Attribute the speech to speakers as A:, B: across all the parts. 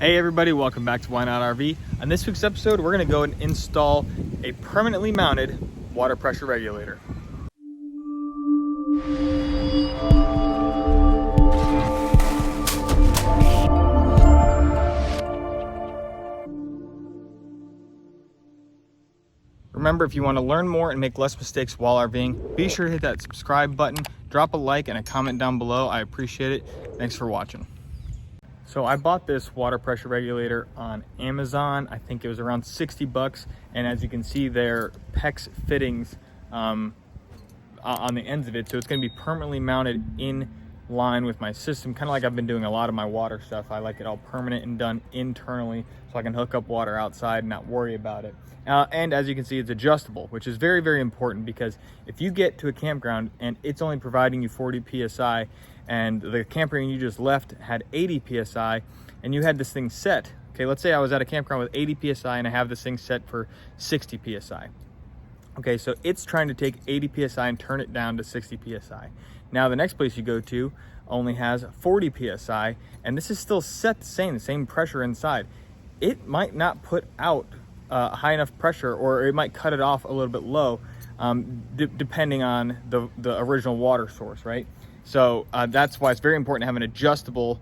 A: Hey everybody, welcome back to Why Not RV. On this week's episode, we're going to go and install a permanently mounted water pressure regulator. Remember, if you want to learn more and make less mistakes while RVing, be sure to hit that subscribe button, drop a like and a comment down below. I appreciate it. Thanks for watching. So I bought this water pressure regulator on Amazon. I think it was around 60 bucks. And as you can see, they're PEX fittings on the ends of it. So it's gonna be permanently mounted in line with my system, kind of like I've been doing a lot of my water stuff. I like it all permanent and done internally so I can hook up water outside and not worry about it. And as you can see, it's adjustable, which is very, very important, because if you get to a campground and it's only providing you 40 PSI and the campground you just left had 80 PSI and you had this thing set, okay, let's say I was at a campground with 80 PSI and I have this thing set for 60 PSI. Okay, so it's trying to take 80 PSI and turn it down to 60 PSI. Now the next place you go to only has 40 PSI and this is still set the same pressure inside. It might not put out high enough pressure, or it might cut it off a little bit low, depending on the original water source, right? So that's why it's very important to have an adjustable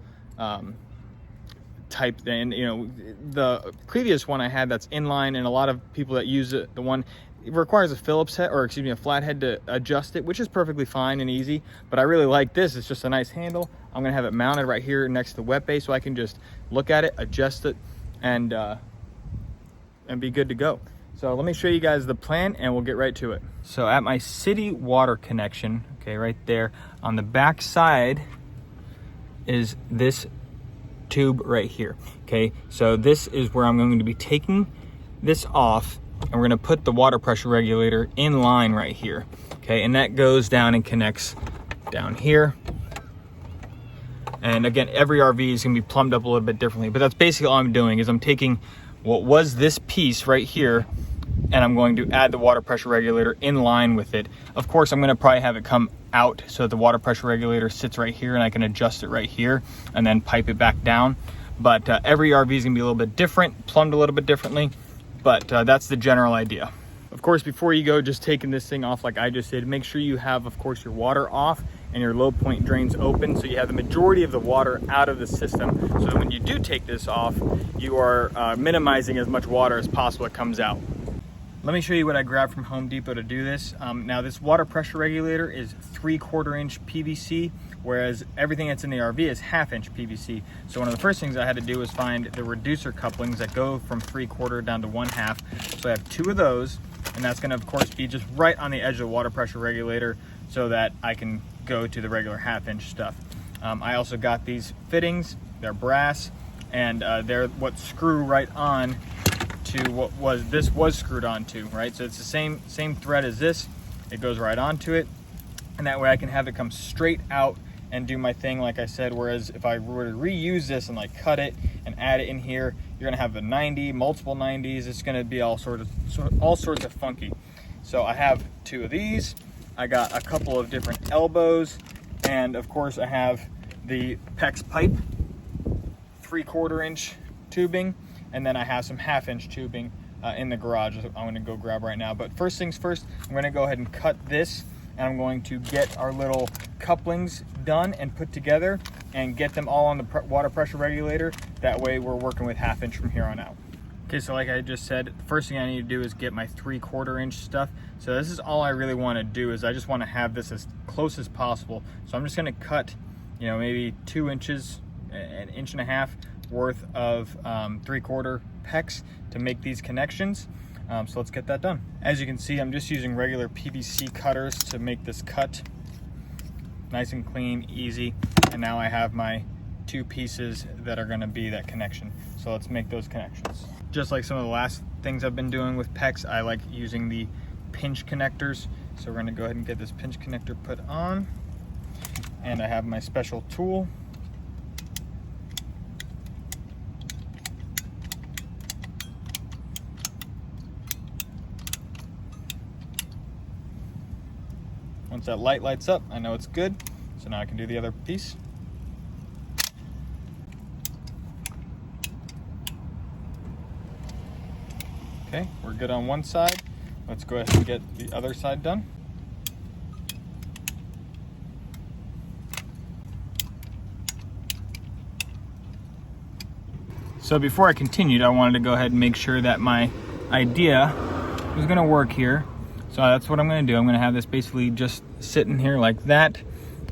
A: type thing. You know, the previous one I had that's inline, and a lot of people that use it, it requires a Phillips head, or excuse me, a flathead to adjust it, which is perfectly fine and easy. But I really like this. It's just a nice handle. I'm gonna have it mounted right here next to the wet base, so I can just look at it, adjust it, and be good to go. So let me show you guys the plan and we'll get right to it. So at my city water connection, okay, right there on the back side is this tube right here. Okay, so this is where I'm going to be taking this off, and we're going to put the water pressure regulator in line right here. Okay, and that goes down and connects down here. And again, every RV is going to be plumbed up a little bit differently, but that's basically all I'm doing, is I'm taking what was this piece right here and I'm going to add the water pressure regulator in line with it. Of course, I'm going to probably have it come out so that the water pressure regulator sits right here and I can adjust it right here and then pipe it back down. But every RV is going to be a little bit different, plumbed a little bit differently, but that's the general idea. Of course, before you go just taking this thing off like I just did, make sure you have, of course, your water off and your low point drains open, so you have the majority of the water out of the system, so that when you do take this off, you are minimizing as much water as possible that comes out. Let me show you what I grabbed from Home Depot to do this. Now this water pressure regulator is 3/4 inch PVC, whereas everything that's in the RV is 1/2 inch PVC. So one of the first things I had to do was find the reducer couplings that go from 3/4 down to 1/2. So I have 2 of those, and that's gonna of course be just right on the edge of the water pressure regulator so that I can go to the regular 1/2 inch stuff. I also got these fittings. They're brass, and they're what screw right on to what this was screwed onto, right? So it's the same thread as this. It goes right onto it, and that way I can have it come straight out and do my thing, like I said. Whereas if I were to reuse this and like cut it and add it in here, you're gonna have the 90, multiple 90s. It's gonna be all sorts of funky. So I have 2 of these. I got a couple of different elbows, and of course I have the PEX pipe, 3/4 inch tubing, and then I have some 1/2 inch tubing in the garage I'm gonna go grab right now. But first things first, I'm gonna go ahead and cut this, and I'm going to get our little couplings done and put together and get them all on the water pressure regulator. That way we're working with 1/2 inch from here on out. Okay, so like I just said, the first thing I need to do is get my 3/4 inch stuff. So this is all I really want to do, is I just want to have this as close as possible. So I'm just going to cut, you know, maybe 2 inches, an inch and a half worth of 3/4 PEX to make these connections. So let's get that done. As you can see, I'm just using regular PVC cutters to make this cut. Nice and clean, easy. And now I have my 2 pieces that are going to be that connection. So let's make those connections. Just like some of the last things I've been doing with PEX, I like using the pinch connectors. So we're going to go ahead and get this pinch connector put on. And I have my special tool. Once that light lights up, I know it's good. So now I can do the other piece. Okay, we're good on one side. Let's go ahead and get the other side done. So before I continued, I wanted to go ahead and make sure that my idea was gonna work here. So that's what I'm gonna do. I'm gonna have this basically just sitting here like that,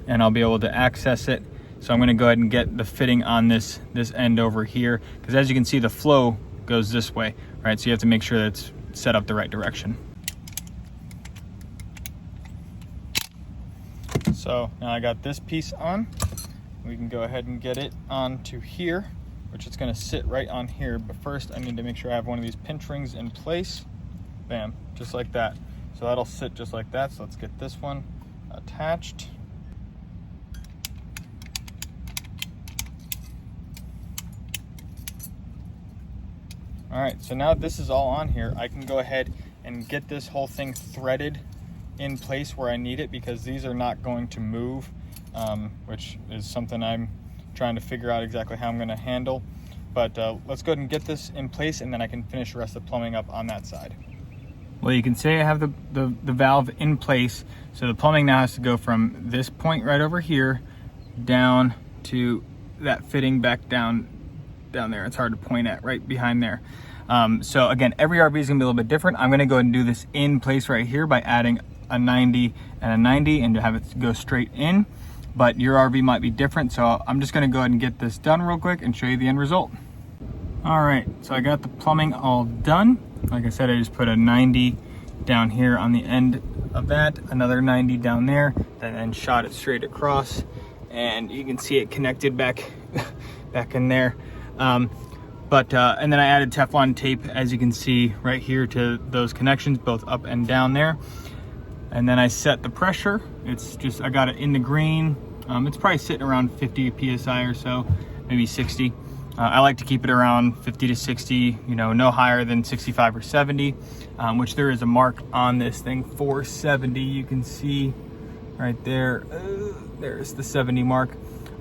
A: and I'll be able to access it. So I'm gonna go ahead and get the fitting on this end over here, because as you can see, the flow goes this way, right? So you have to make sure that it's set up the right direction. So now I got this piece on. We can go ahead and get it onto here, which is gonna sit right on here. But first I need to make sure I have one of these pinch rings in place. Bam, just like that. So that'll sit just like that. So let's get this one attached. All right, so now this is all on here, I can go ahead and get this whole thing threaded in place where I need it, because these are not going to move, which is something I'm trying to figure out exactly how I'm gonna handle. But let's go ahead and get this in place, and then I can finish the rest of the plumbing up on that side. Well, you can see I have the valve in place. So the plumbing now has to go from this point right over here down to that fitting back down there. It's hard to point at, right behind there. So again, every RV is gonna be a little bit different. I'm gonna go ahead and do this in place right here by adding a 90 and a 90 and to have it go straight in. But your RV might be different. So I'm just gonna go ahead and get this done real quick and show you the end result. All right, so I got the plumbing all done. Like I said, I just put a 90 down here on the end of that, another 90 down there, and then shot it straight across. And you can see it connected back in there. And then I added Teflon tape, as you can see right here, to those connections, both up and down there. And then I set the pressure. It's just, I got it in the green. It's probably sitting around 50 PSI or so, maybe 60. I like to keep it around 50 to 60, you know, no higher than 65 or 70, which there is a mark on this thing for 70. You can see right there, there's the 70 mark.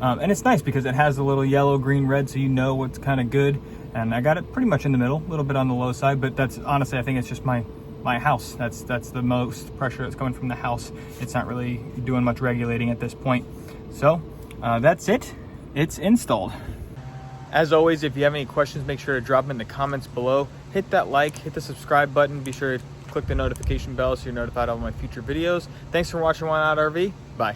A: And it's nice because it has a little yellow, green, red, so you know what's kind of good. And I got it pretty much in the middle, a little bit on the low side, but that's honestly, I think it's just my house. That's the most pressure that's coming from the house. It's not really doing much regulating at this point. So that's it. It's installed. As always, if you have any questions, make sure to drop them in the comments below. Hit that like, hit the subscribe button. Be sure to click the notification bell so you're notified of all my future videos. Thanks for watching One Out RV. Bye.